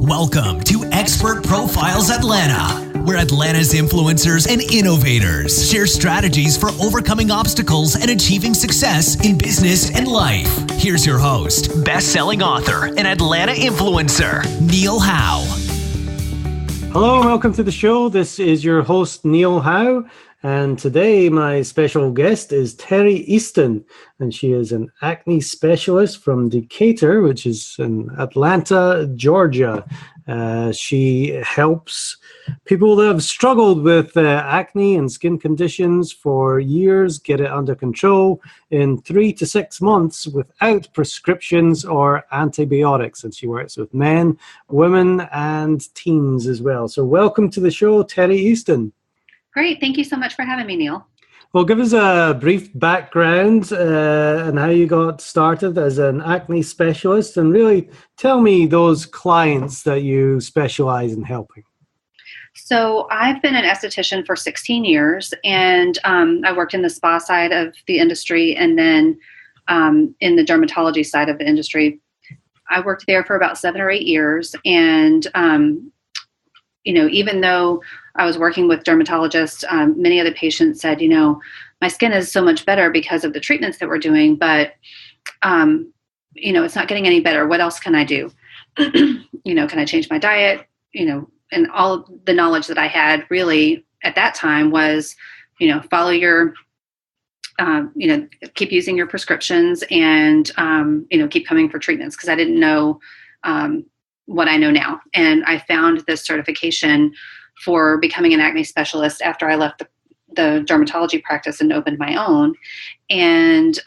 Welcome to Expert Profiles Atlanta, where Atlanta's influencers and innovators share strategies for overcoming obstacles and achieving success in business and life. Here's your host, best-selling author and Atlanta influencer, Neil Howe. Hello and welcome to the show. This is your host, Neil Howe. And today my special guest is Teri Eastin, and she is an acne specialist from Decatur, which is in Atlanta, Georgia. She helps people that have struggled with acne and skin conditions for years get it under control in 3 to 6 months without prescriptions or antibiotics. And she works with men, women, and teens as well. So welcome to the show, Teri Eastin. Great. Thank you so much for having me, Neil. Well, give us a brief background and how you got started as an acne specialist, and really tell me those clients that you specialize in helping. So I've been an esthetician for 16 years, and I worked in the spa side of the industry and then in the dermatology side of the industry. I worked there for about 7 or 8 years, and even though I was working with dermatologists, many of the patients said, my skin is so much better because of the treatments that we're doing, but, it's not getting any better. What else can I do? Can I change my diet? And all of the knowledge that I had really at that time was, follow your, keep using your prescriptions and, keep coming for treatments, because I didn't know what I know now. And I found this certification for becoming an acne specialist after I left the dermatology practice and opened my own. And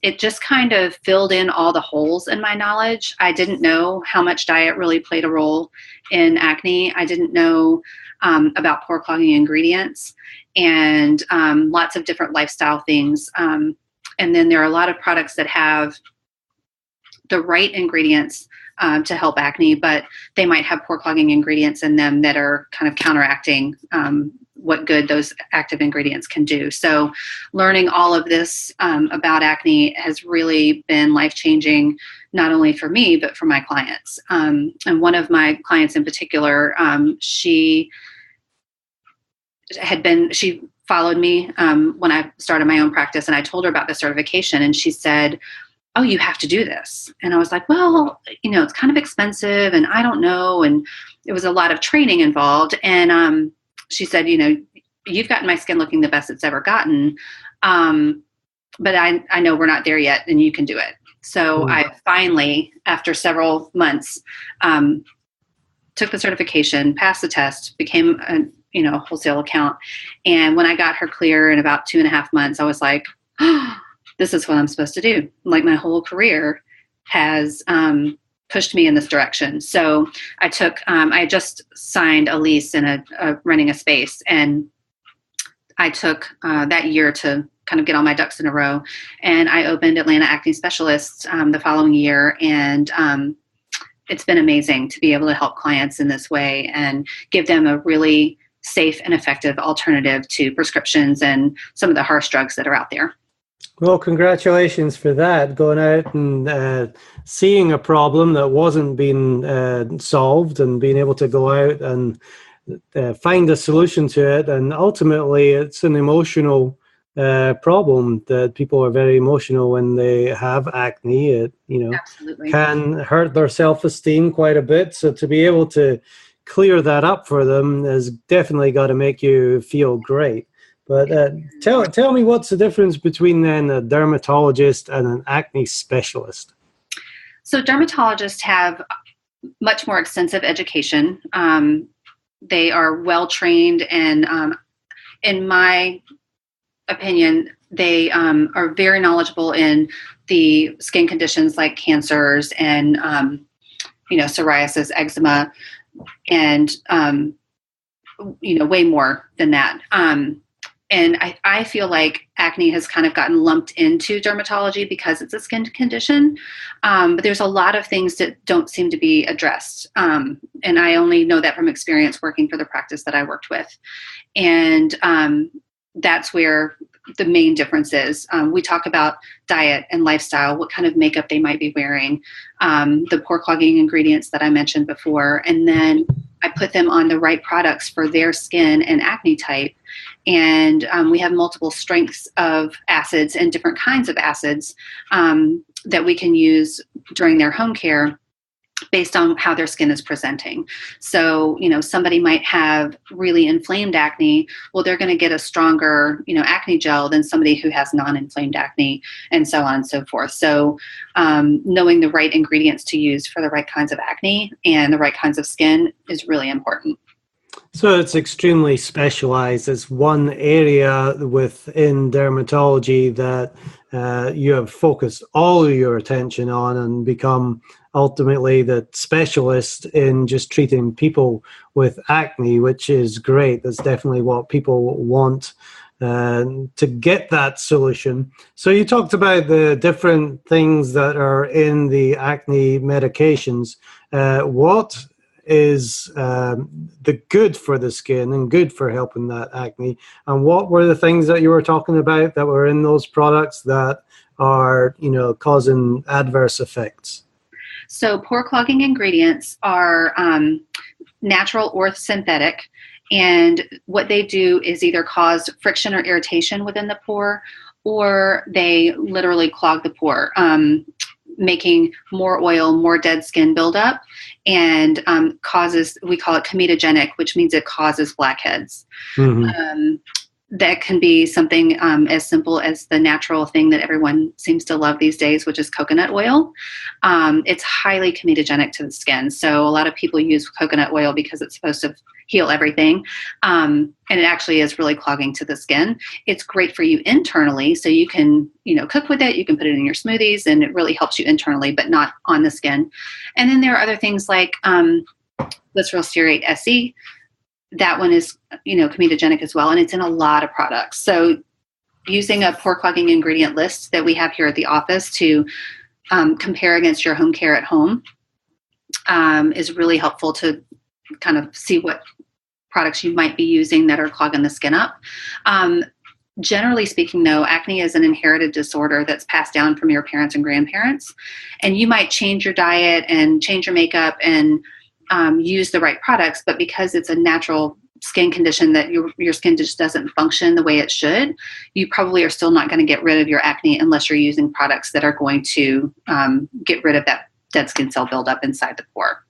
it just kind of filled in all the holes in my knowledge. I didn't know how much diet really played a role in acne. I didn't know about pore clogging ingredients and lots of different lifestyle things. And then there are a lot of products that have the right ingredients to help acne, but they might have pore clogging ingredients in them that are kind of counteracting what good those active ingredients can do. So learning all of this about acne has really been life-changing, not only for me, but for my clients. And one of my clients in particular, she followed me when I started my own practice, and I told her about the certification, and she said, "Oh, you have to do this." And I was like, well, it's kind of expensive and I don't know. And it was a lot of training involved. And she said, you've gotten my skin looking the best it's ever gotten. But I know we're not there yet and you can do it. So I finally, after several months, took the certification, passed the test, became a wholesale account. And when I got her clear in about 2.5 months, I was like, oh, this is what I'm supposed to do. Like, my whole career has pushed me in this direction. So I just signed a lease and renting a space. And I took that year to kind of get all my ducks in a row. And I opened Atlanta Acne Specialist the following year. And it's been amazing to be able to help clients in this way and give them a really safe and effective alternative to prescriptions and some of the harsh drugs that are out there. Well, congratulations for that, going out and seeing a problem that wasn't being solved and being able to go out and find a solution to it. And ultimately, it's an emotional problem that people are very emotional when they have acne. It, Absolutely. Can hurt their self-esteem quite a bit. So to be able to clear that up for them has definitely got to make you feel great. But tell me, what's the difference between then a dermatologist and an acne specialist? So dermatologists have much more extensive education. They are well trained, and in my opinion, they are very knowledgeable in the skin conditions like cancers and psoriasis, eczema, and way more than that. And I feel like acne has kind of gotten lumped into dermatology because it's a skin condition. But there's a lot of things that don't seem to be addressed. And I only know that from experience working for the practice that I worked with. And that's where the main difference is. We talk about diet and lifestyle, what kind of makeup they might be wearing, the pore clogging ingredients that I mentioned before, and then I put them on the right products for their skin and acne type. And we have multiple strengths of acids and different kinds of acids that we can use during their home care based on how their skin is presenting. So, somebody might have really inflamed acne. Well, they're going to get a stronger, acne gel than somebody who has non-inflamed acne, and so on and so forth. So, knowing the right ingredients to use for the right kinds of acne and the right kinds of skin is really important. So it's extremely specialized. It's one area within dermatology that you have focused all of your attention on and become ultimately the specialist in just treating people with acne, which is great. That's definitely what people want to get that solution. So you talked about the different things that are in the acne medications. What is the good for the skin and good for helping that acne? And what were the things that you were talking about that were in those products that are, causing adverse effects? So pore clogging ingredients are natural or synthetic. And what they do is either cause friction or irritation within the pore, or they literally clog the pore, making more oil, more dead skin buildup, and causes, we call it comedogenic, which means it causes blackheads. Mm-hmm. That can be something as simple as the natural thing that everyone seems to love these days, which is coconut oil. It's highly comedogenic to the skin. So a lot of people use coconut oil because it's supposed to heal everything. And it actually is really clogging to the skin. It's great for you internally. So you can, cook with it. You can put it in your smoothies and it really helps you internally, but not on the skin. And then there are other things like glycerol stearate SE. That one is, comedogenic as well. And it's in a lot of products. So using a pore clogging ingredient list that we have here at the office to compare against your home care at home is really helpful to kind of see what products you might be using that are clogging the skin up. Generally speaking, though, acne is an inherited disorder that's passed down from your parents and grandparents. And you might change your diet and change your makeup and use the right products, but because it's a natural skin condition that your skin just doesn't function the way it should, you probably are still not going to get rid of your acne unless you're using products that are going to get rid of that dead skin cell buildup inside the pore.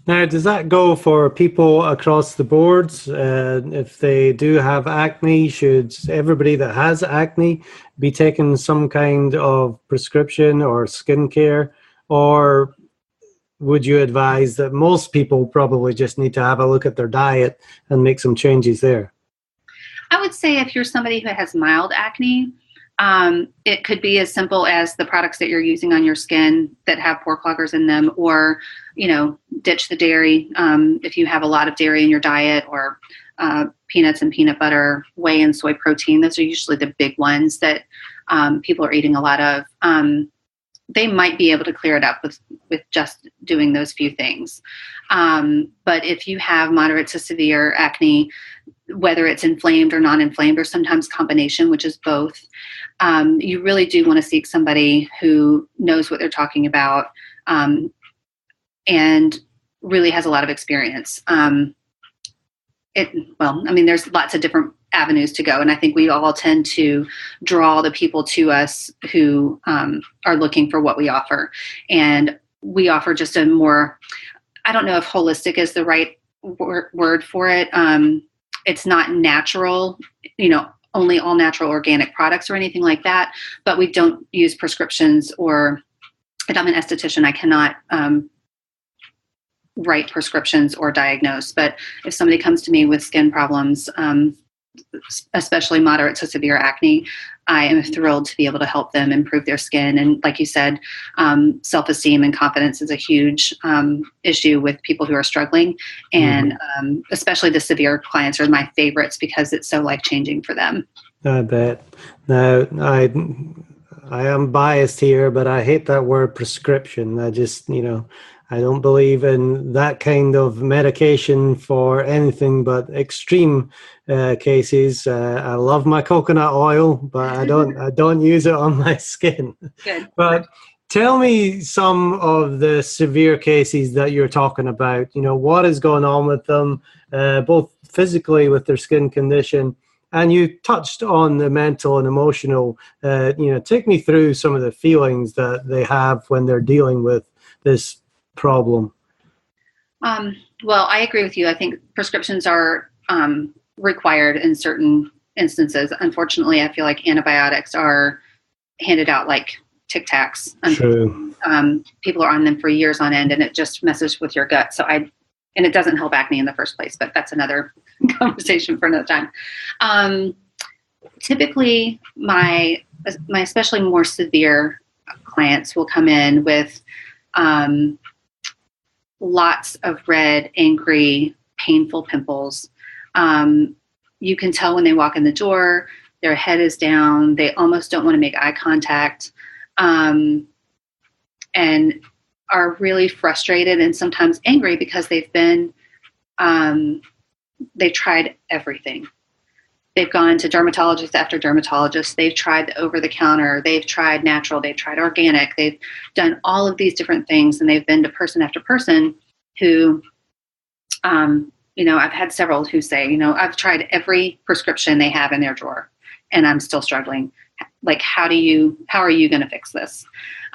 Now, does that go for people across the board? If they do have acne, should everybody that has acne be taking some kind of prescription or skincare, or would you advise that most people probably just need to have a look at their diet and make some changes there? I would say if you're somebody who has mild acne, it could be as simple as the products that you're using on your skin that have pore cloggers in them, or, ditch the dairy if you have a lot of dairy in your diet, or peanuts and peanut butter, whey and soy protein. Those are usually the big ones that people are eating a lot of. They might be able to clear it up with just doing those few things. But if you have moderate to severe acne, whether it's inflamed or non-inflamed, or sometimes combination, which is both, you really do want to seek somebody who knows what they're talking about and really has a lot of experience. There's lots of different avenues to go. And I think we all tend to draw the people to us who are looking for what we offer. And we offer just a more, I don't know if holistic is the right word for it. It's not natural, only all natural organic products or anything like that. But we don't use prescriptions, and I'm an esthetician. I cannot write prescriptions or diagnose. But if somebody comes to me with skin problems, especially moderate to severe acne, I am thrilled to be able to help them improve their skin. And like you said, self-esteem and confidence is a huge issue with people who are struggling. And especially the severe clients are my favorites because it's so life-changing for them. I bet. Now, I am biased here, but I hate that word prescription. I just, I don't believe in that kind of medication for anything but extreme cases. I love my coconut oil, but I don't use it on my skin. Good. But tell me some of the severe cases that you're talking about. What is going on with them, both physically with their skin condition, and you touched on the mental and emotional. Take me through some of the feelings that they have when they're dealing with this problem. Well, I agree with you. I think prescriptions are required in certain instances. Unfortunately, I feel like antibiotics are handed out like Tic Tacs. True. People are on them for years on end, and it just messes with your gut. And it doesn't help acne in the first place, but that's another conversation for another time. Typically, my especially more severe clients will come in with lots of red, angry, painful pimples. You can tell when they walk in the door, their head is down. They almost don't want to make eye contact, and are really frustrated and sometimes angry because they've tried everything. They've gone to dermatologist after dermatologist. They've tried the over-the-counter. They've tried natural. They've tried organic. They've done all of these different things, and they've been to person after person who, I've had several who say, I've tried every prescription they have in their drawer, and I'm still struggling. Like, how are you going to fix this?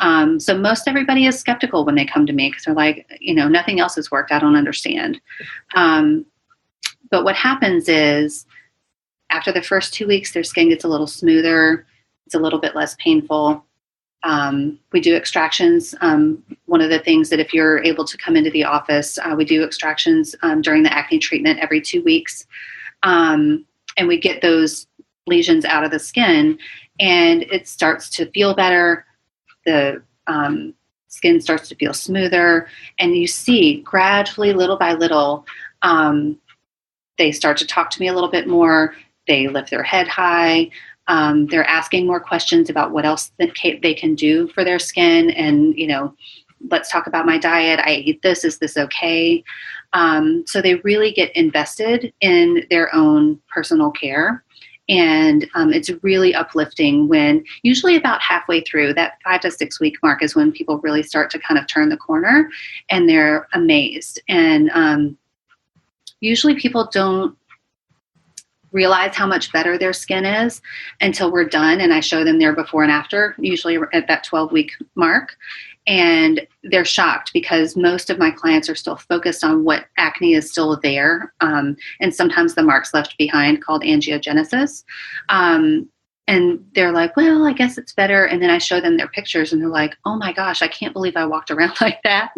So most everybody is skeptical when they come to me because they're like, nothing else has worked. I don't understand. But what happens is, after the first 2 weeks, their skin gets a little smoother. It's a little bit less painful. We do extractions. One of the things that if you're able to come into the office, we do extractions during the acne treatment every 2 weeks. And we get those lesions out of the skin, and it starts to feel better. The skin starts to feel smoother, and you see gradually, little by little, they start to talk to me a little bit more. They lift their head high. They're asking more questions about what else they can do for their skin. And, let's talk about my diet. I eat this. Is this okay? So they really get invested in their own personal care. And it's really uplifting when usually about halfway through that 5 to 6 week mark is when people really start to kind of turn the corner and they're amazed. And usually people don't realize how much better their skin is until we're done and I show them their before and after, usually at that 12-week mark. And they're shocked because most of my clients are still focused on what acne is still there. And sometimes the marks left behind called angiogenesis. And they're like, well, I guess it's better. And then I show them their pictures and they're like, oh my gosh, I can't believe I walked around like that.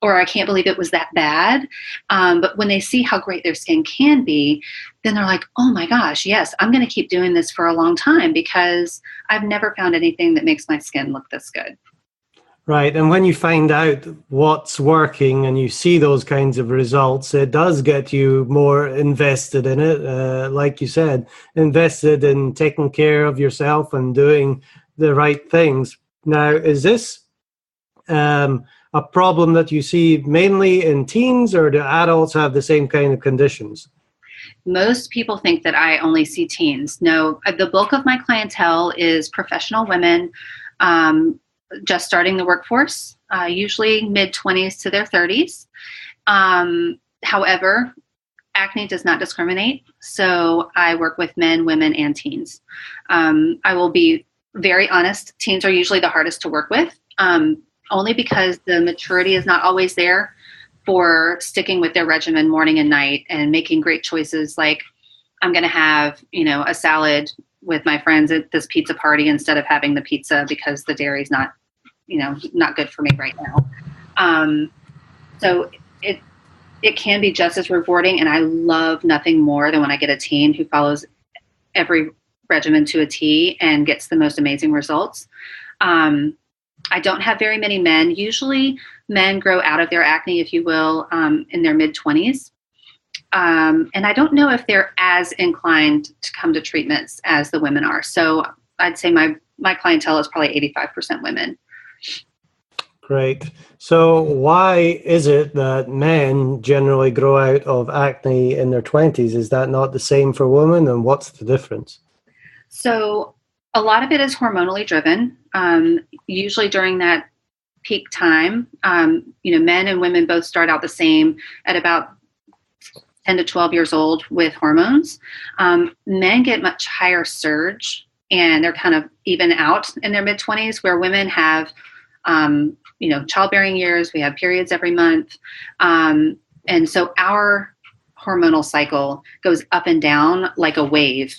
Or I can't believe it was that bad. But when they see how great their skin can be, then they're like, oh my gosh, yes, I'm going to keep doing this for a long time because I've never found anything that makes my skin look this good. Right. And when you find out what's working and you see those kinds of results, it does get you more invested in it. Like you said, invested in taking care of yourself and doing the right things. Now, is this a problem that you see mainly in teens, or do adults have the same kind of conditions? Most people think that I only see teens. No, the bulk of my clientele is professional women, just starting the workforce, usually mid-20s to their 30s. However, acne does not discriminate, so I work with men, women, and teens. I will be very honest, teens are usually the hardest to work with, only because the maturity is not always there for sticking with their regimen morning and night and making great choices like, I'm going to have, a salad with my friends at this pizza party instead of having the pizza because the dairy's not good for me right now. So it can be just as rewarding, and I love nothing more than when I get a teen who follows every regimen to a T and gets the most amazing results. I don't have very many men. Usually men grow out of their acne, if you will, in their mid-20s. And I don't know if they're as inclined to come to treatments as the women are. So I'd say my clientele is probably 85% women. Great. So why is it that men generally grow out of acne in their 20s? Is that not the same for women? And what's the difference? So a lot of it is hormonally driven. Usually during that peak time, men and women both start out the same at about 10 to 12 years old with hormones. Men get much higher surge, and they're kind of even out in their mid-20s, where women have childbearing years. We have periods every month. And so our hormonal cycle goes up and down like a wave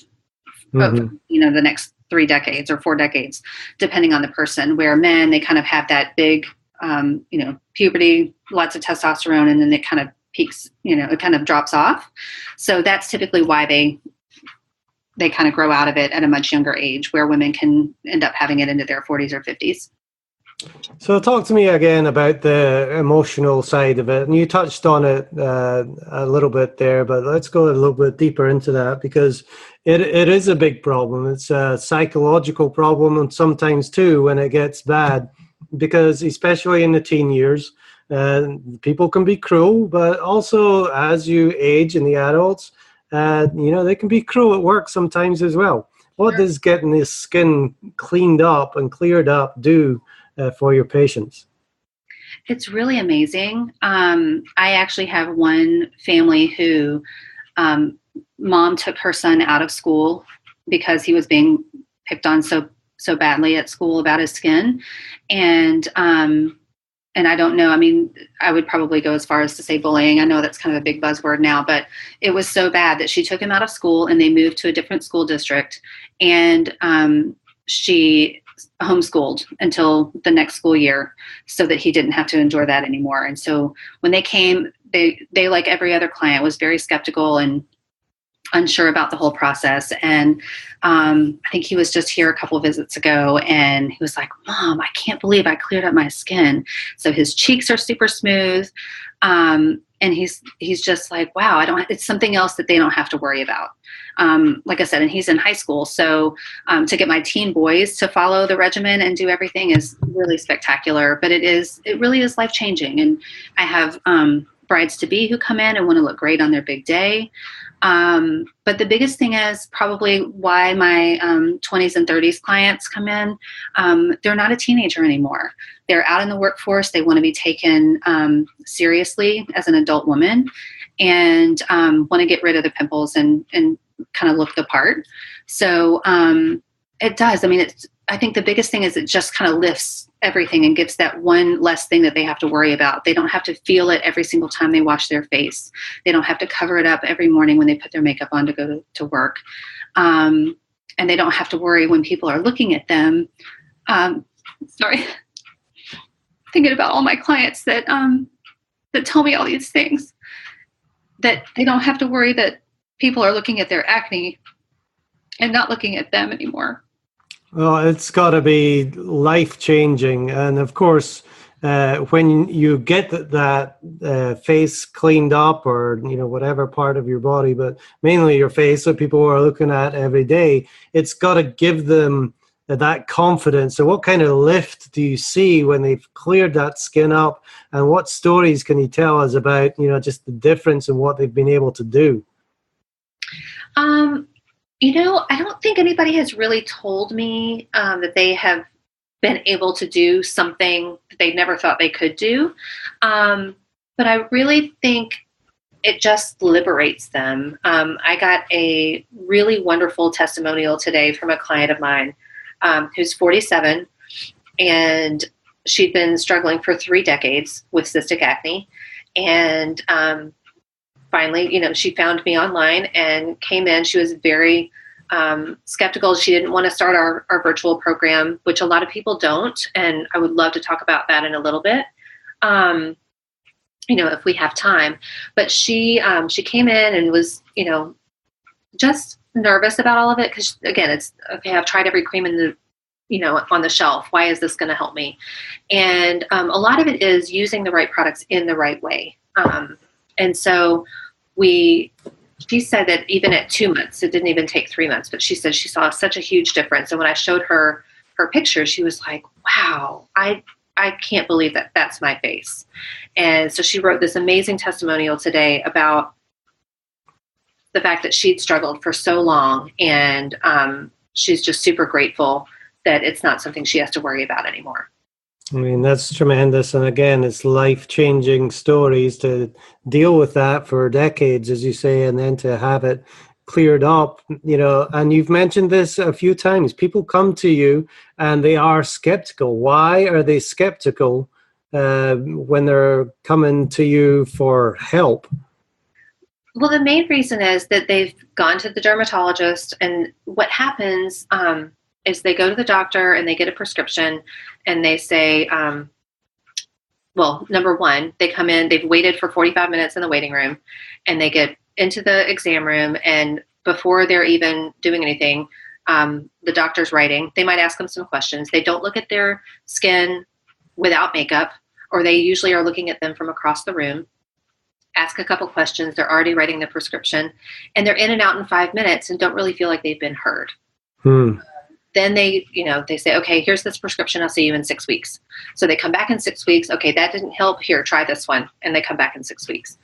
over, the next 3 decades or 4 decades, depending on the person, where men, they kind of have that big, puberty, lots of testosterone, and then it kind of peaks, it kind of drops off. So that's typically why they kind of grow out of it at a much younger age, where women can end up having it into their 40s or 50s. So talk to me again about the emotional side of it. And you touched on it a little bit there, but let's go a little bit deeper into that, because it is a big problem. It's a psychological problem, and sometimes too when it gets bad, because especially in the teen years, people can be cruel, but also as you age in the adults, they can be cruel at work sometimes as well. What does getting this skin cleaned up and cleared up do for your patients? It's really amazing. I actually have one family who mom took her son out of school because he was being picked on so badly at school about his skin. And I don't know, I would probably go as far as to say bullying. I know that's kind of a big buzzword now, but it was so bad that she took him out of school and they moved to a different school district. And she homeschooled until the next school year so that he didn't have to endure that anymore. And so when they came, they like every other client, was very skeptical and unsure about the whole process. And I think he was just here a couple of visits ago, and he was like, "Mom, I can't believe I cleared up my skin." So his cheeks are super smooth. And he's just like, wow, it's something else that they don't have to worry about. Like I said, and he's in high school. So to get my teen boys to follow the regimen and do everything is really spectacular, but it really is life-changing. And I have brides to be who come in and want to look great on their big day. But the biggest thing is probably why my 20s and 30s clients come in. They're not a teenager anymore. They're out in the workforce. They want to be taken seriously as an adult woman, and want to get rid of the pimples and kind of look the part. So it does. I think the biggest thing is it just kind of lifts everything and gives that one less thing that they have to worry about. They don't have to feel it every single time they wash their face. They don't have to cover it up every morning when they put their makeup on to go to work. And they don't have to worry when people are looking at them. Thinking about all my clients that tell me all these things, that they don't have to worry that people are looking at their acne and not looking at them anymore. Well, it's got to be life-changing. And of course, when you get that face cleaned up, or, whatever part of your body, but mainly your face, so people are looking at every day, it's got to give them that confidence. So what kind of lift do you see when they've cleared that skin up? And what stories can you tell us about, just the difference in what they've been able to do? I don't think anybody has really told me that they have been able to do something that they never thought they could do. But I really think it just liberates them. I got a really wonderful testimonial today from a client of mine who's 47, and she'd been struggling for 3 decades with cystic acne. And finally, she found me online and came in. She was very skeptical. She didn't want to start our virtual program, which a lot of people don't. And I would love to talk about that in a little bit, if we have time. But she came in and was, just nervous about all of it. Because again, it's okay. I've tried every cream in the, on the shelf. Why is this going to help me? And a lot of it is using the right products in the right way. And so she said that even at 2 months, it didn't even take 3 months, but she said she saw such a huge difference. And when I showed her pictures, she was like, wow, I I can't believe that that's my face. And so she wrote this amazing testimonial today about the fact that she'd struggled for so long, and she's just super grateful that it's not something she has to worry about anymore. I mean, that's tremendous. And again, it's life-changing stories to deal with that for decades, as you say, and then to have it cleared up, and you've mentioned this a few times. People come to you and they are skeptical. Why are they skeptical when they're coming to you for help? Well, the main reason is that they've gone to the dermatologist, and what happens is they go to the doctor and they get a prescription, and they say, well, number one, they come in, they've waited for 45 minutes in the waiting room, and they get into the exam room, and before they're even doing anything, the doctor's writing. They might ask them some questions. They don't look at their skin without makeup, or they usually are looking at them from across the room. Ask a couple questions. They're already writing the prescription, and they're in and out in 5 minutes and don't really feel like they've been heard. Then they say, okay, here's this prescription. I'll see you in 6 weeks. So they come back in 6 weeks. Okay, that didn't help. Here, try this one. And they come back in 6 weeks.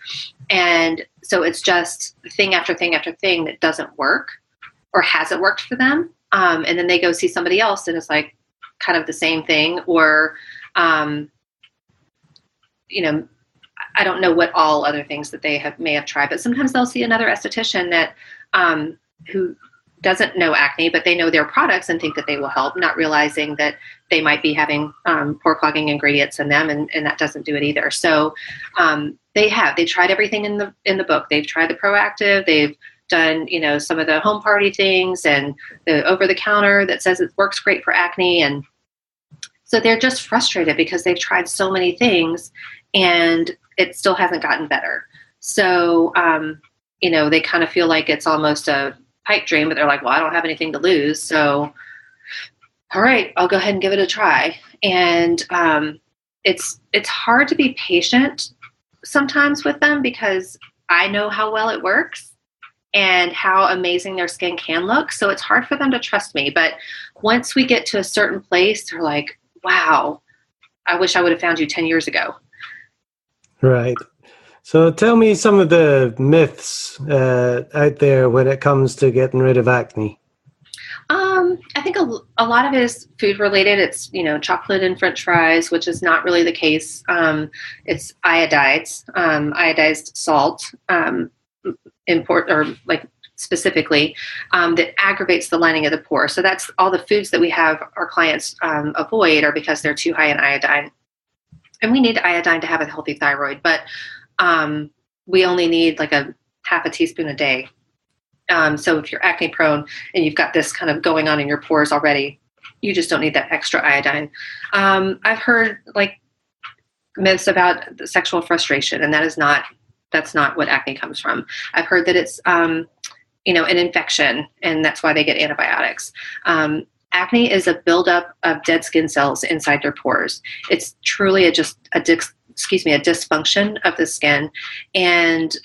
And so it's just thing after thing after thing that doesn't work or hasn't worked for them. And then they go see somebody else, and it's like kind of the same thing. Or, I don't know what all other things that they may have tried, but sometimes they'll see another esthetician that who doesn't know acne, but they know their products and think that they will help, not realizing that they might be having pore clogging ingredients in them, and that doesn't do it either. So they tried everything in the book. They've tried the Proactive. They've done some of the home party things and the over the counter that says it works great for acne, and so they're just frustrated because they've tried so many things and it still hasn't gotten better. So they kind of feel like it's almost a pipe dream, but they're like, well, I don't have anything to lose, so all right, I'll go ahead and give it a try. And it's hard to be patient sometimes with them because I know how well it works and how amazing their skin can look. So it's hard for them to trust me. But once we get to a certain place, they're like, wow, I wish I would have found you 10 years ago. Right. So tell me some of the myths out there when it comes to getting rid of acne. I think a lot of it is food related. It's, chocolate and French fries, which is not really the case. It's iodized salt, specifically, that aggravates the lining of the pore. So that's all the foods that we have our clients avoid are because they're too high in iodine. And we need iodine to have a healthy thyroid, but we only need like a half a teaspoon a day. So if you're acne prone and you've got this kind of going on in your pores already, you just don't need that extra iodine. I've heard myths about sexual frustration, and that's not what acne comes from. I've heard that it's, an infection, and that's why they get antibiotics. Acne is a buildup of dead skin cells inside your pores. It's truly a dysfunction of the skin, and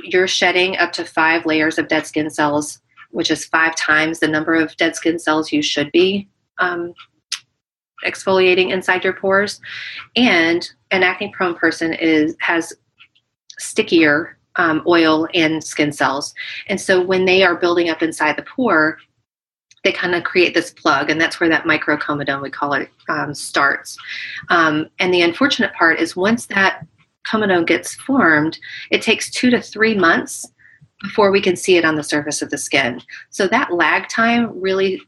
you're shedding up to 5 layers of dead skin cells, which is 5 times the number of dead skin cells you should be exfoliating inside your pores. And an acne-prone person has stickier oil and skin cells, and so when they are building up inside the pore, they kind of create this plug, and that's where that microcomedone, we call it, starts. And the unfortunate part is once that comedone gets formed, it takes 2 to 3 months before we can see it on the surface of the skin. So that lag time really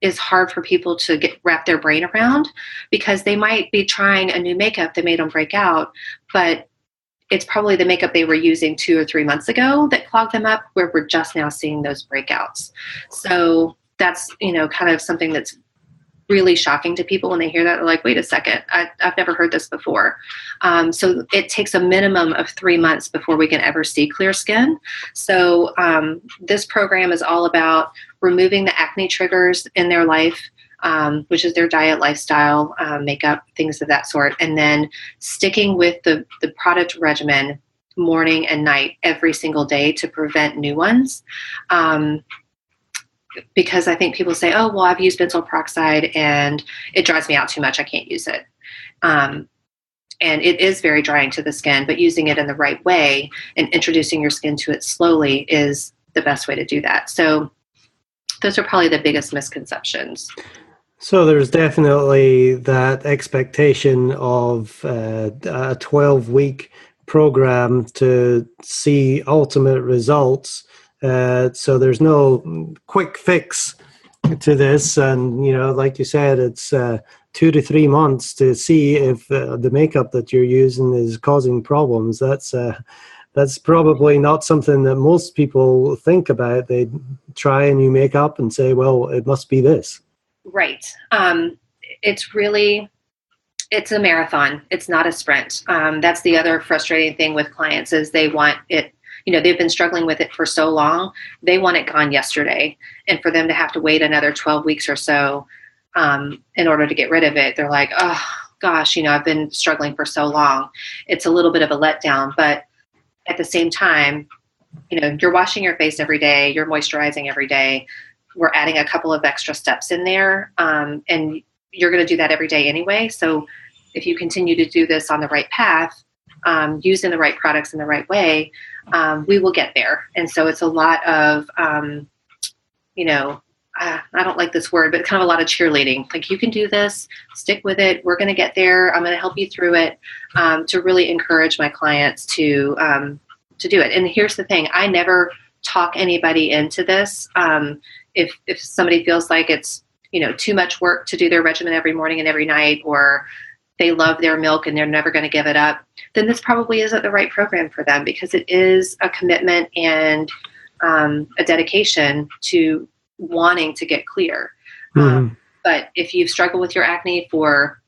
is hard for people to wrap their brain around, because they might be trying a new makeup that made them break out, but it's probably the makeup they were using 2 or 3 months ago that clogged them up, where we're just now seeing those breakouts. So that's, kind of something that's really shocking to people when they hear that. They're like, wait a second, I've never heard this before. So it takes a minimum of 3 months before we can ever see clear skin. So this program is all about removing the acne triggers in their life, which is their diet, lifestyle, makeup, things of that sort, and then sticking with the product regimen morning and night every single day to prevent new ones. because I think people say, oh, well, I've used benzoyl peroxide and it dries me out too much. I can't use it. And it is very drying to the skin, but using it in the right way and introducing your skin to it slowly is the best way to do that. So those are probably the biggest misconceptions. So there's definitely that expectation of a 12-week program to see ultimate results. So there's no quick fix to this. And, like you said, it's 2 to 3 months to see if the makeup that you're using is causing problems. That's probably not something that most people think about. They try a new makeup and say, well, it must be this. Right. It's a marathon. It's not a sprint. That's the other frustrating thing with clients is they want it, they've been struggling with it for so long. They want it gone yesterday. And for them to have to wait another 12 weeks or so in order to get rid of it, they're like, oh gosh, I've been struggling for so long. It's a little bit of a letdown, but at the same time, you're washing your face every day, you're moisturizing every day. We're adding a couple of extra steps in there, and you're going to do that every day anyway. So if you continue to do this on the right path, using the right products in the right way, we will get there. And so it's a lot of, I don't like this word, but kind of a lot of cheerleading. Like, you can do this, stick with it. We're going to get there. I'm going to help you through it, to really encourage my clients to do it. And here's the thing. I never talk anybody into this. If somebody feels like it's, too much work to do their regimen every morning and every night, or they love their milk and they're never going to give it up, then this probably isn't the right program for them, because it is a commitment and a dedication to wanting to get clear. Mm-hmm. But if you've struggled with your acne for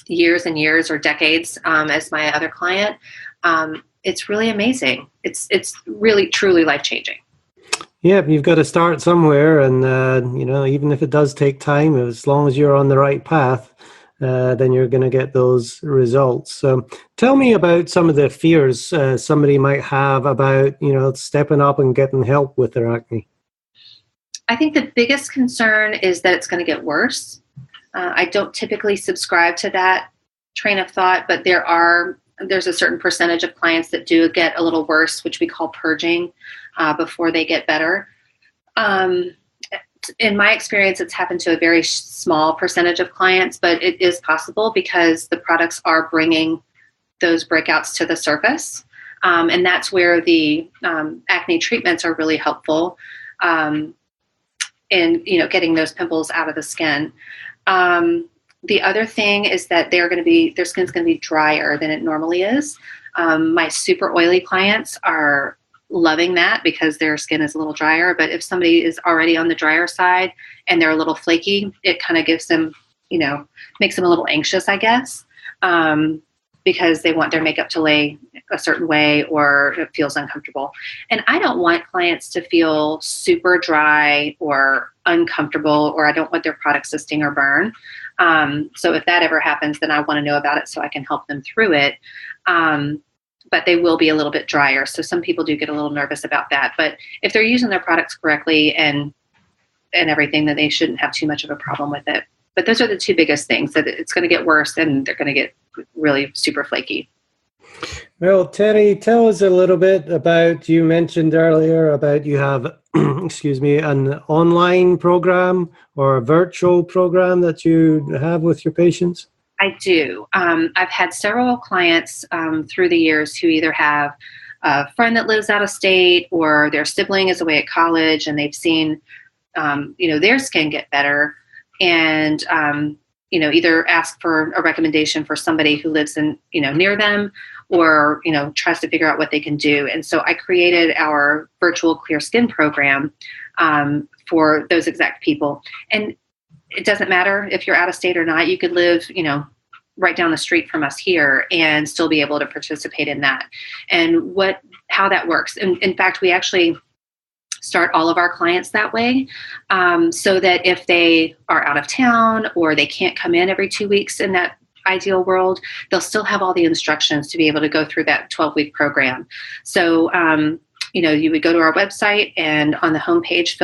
years and years or decades, as my other client, it's really amazing. It's really, truly life-changing. Yeah, you've got to start somewhere, and even if it does take time, as long as you're on the right path, then you're going to get those results. Tell me about some of the fears somebody might have about stepping up and getting help with their acne. I think the biggest concern is that it's going to get worse. I don't typically subscribe to that train of thought, but there's a certain percentage of clients that do get a little worse, which we call purging, before they get better. In my experience, it's happened to a very small percentage of clients, but it is possible because the products are bringing those breakouts to the surface. And that's where the acne treatments are really helpful in getting those pimples out of the skin. The other thing is that their skin's going to be drier than it normally is. My super oily clients are loving that because their skin is a little drier. But if somebody is already on the drier side and they're a little flaky, it kind of gives them, makes them a little anxious, I guess, because they want their makeup to lay a certain way or it feels uncomfortable. And I don't want clients to feel super dry or uncomfortable, or I don't want their products to sting or burn. So if that ever happens, then I want to know about it so I can help them through it. But they will be a little bit drier. So some people do get a little nervous about that. But if they're using their products correctly and everything, then they shouldn't have too much of a problem with it. But those are the two biggest things, that it's going to get worse and they're going to get really super flaky. Well, Teri, tell us a little bit about, you mentioned earlier about you have, an online program or a virtual program that you have with your patients? I do. I've had several clients through the years who either have a friend that lives out of state or their sibling is away at college and they've seen, their skin get better, and, either ask for a recommendation for somebody who lives in, near them, or, tries to figure out what they can do. And so I created our virtual clear skin program for those exact people. And it doesn't matter if you're out of state or not. You could live, right down the street from us here and still be able to participate in that. And how that works. And in fact, we actually start all of our clients that way, so that if they are out of town or they can't come in every 2 weeks in that ideal world, they'll still have all the instructions to be able to go through that 12-week program. So you would go to our website and on the homepage,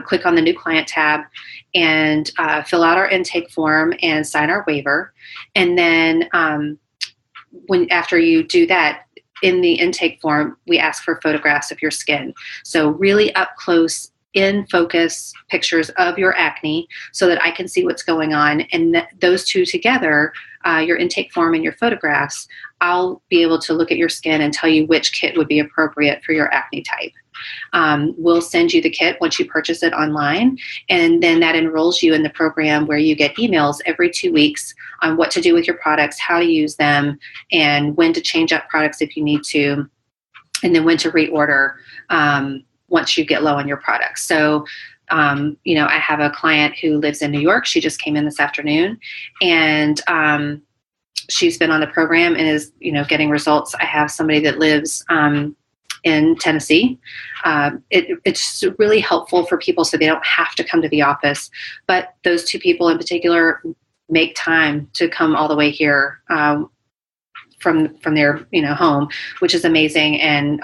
click on the new client tab and fill out our intake form and sign our waiver. And then after you do that, in the intake form, we ask for photographs of your skin. So really up close, in focus pictures of your acne so that I can see what's going on. And those two together, your intake form and your photographs, I'll be able to look at your skin and tell you which kit would be appropriate for your acne type. We'll send you the kit once you purchase it online, and then that enrolls you in the program where you get emails every 2 weeks on what to do with your products, how to use them, and when to change up products if you need to, and then when to reorder once you get low on your products. So, I have a client who lives in New York. She just came in this afternoon, and she's been on the program and is, getting results. I have somebody that lives in Tennessee. It's really helpful for people so they don't have to come to the office. But those two people in particular make time to come all the way here from their home, which is amazing and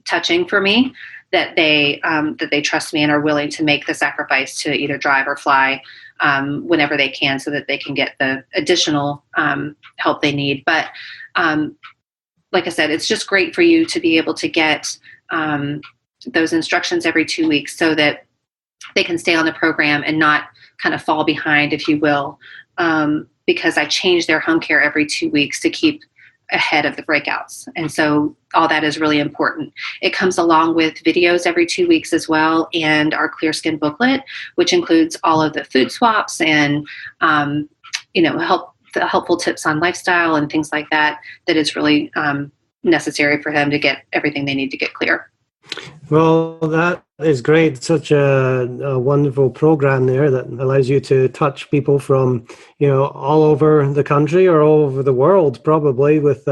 touching for me that they trust me and are willing to make the sacrifice to either drive or fly whenever they can so that they can get the additional help they need. But like I said, it's just great for you to be able to get those instructions every 2 weeks so that they can stay on the program and not kind of fall behind, if you will, because I change their home care every 2 weeks to keep ahead of the breakouts. And so all that is really important. It comes along with videos every 2 weeks as well, and our Clear Skin booklet, which includes all of the food swaps and helpful tips on lifestyle and things like that is really necessary for them to get everything they need to get clear. Well, that is great. Such a wonderful program there that allows you to touch people from, all over the country or all over the world, probably with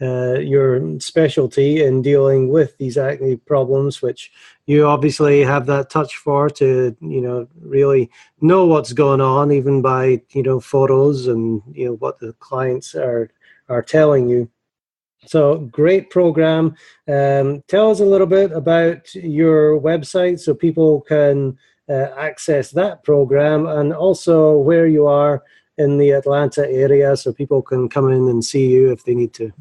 your specialty in dealing with these acne problems, which you obviously have that touch for to, really know what's going on, even by, photos and, what the clients are telling you. So great program. Tell us a little bit about your website so people can access that program, and also where you are in the Atlanta area so people can come in and see you if they need to.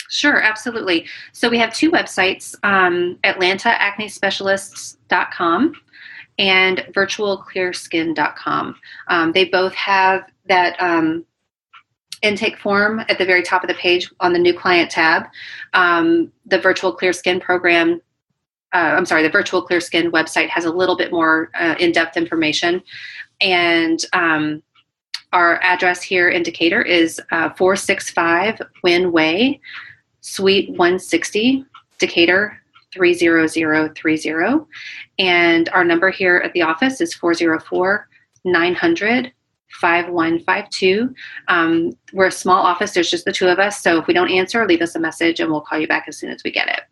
Sure, absolutely. So we have two websites, AtlantaAcneSpecialists.com and virtualclearskin.com. They both have that intake form at the very top of the page on the new client tab. The Virtual Clear Skin program, the Virtual Clear Skin website has a little bit more in-depth information. And our address here in Decatur is 465 Wynn Way, Suite 160, Decatur 30030. And our number here at the office is 404-900-5152. We're a small office. There's just the two of us. So if we don't answer, leave us a message and we'll call you back as soon as we get it.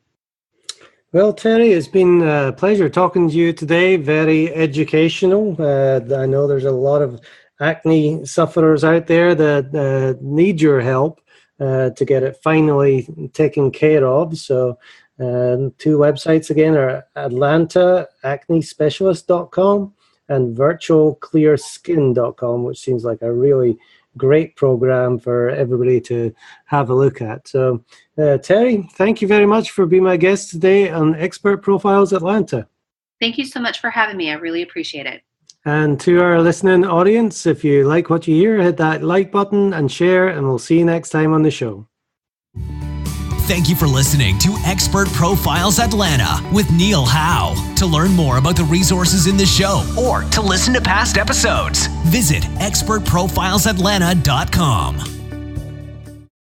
Well, Teri, it's been a pleasure talking to you today. Very educational. I know there's a lot of acne sufferers out there that need your help to get it finally taken care of. So two websites again are AtlantaAcneSpecialist.com and virtualclearskin.com, which seems like a really great program for everybody to have a look at. So, Teri, thank you very much for being my guest today on Expert Profiles Atlanta. Thank you so much for having me. I really appreciate it. And to our listening audience, if you like what you hear, hit that like button and share, and we'll see you next time on the show. Thank you for listening to Expert Profiles Atlanta with Neil Howe. To learn more about the resources in the show or to listen to past episodes, visit expertprofilesatlanta.com.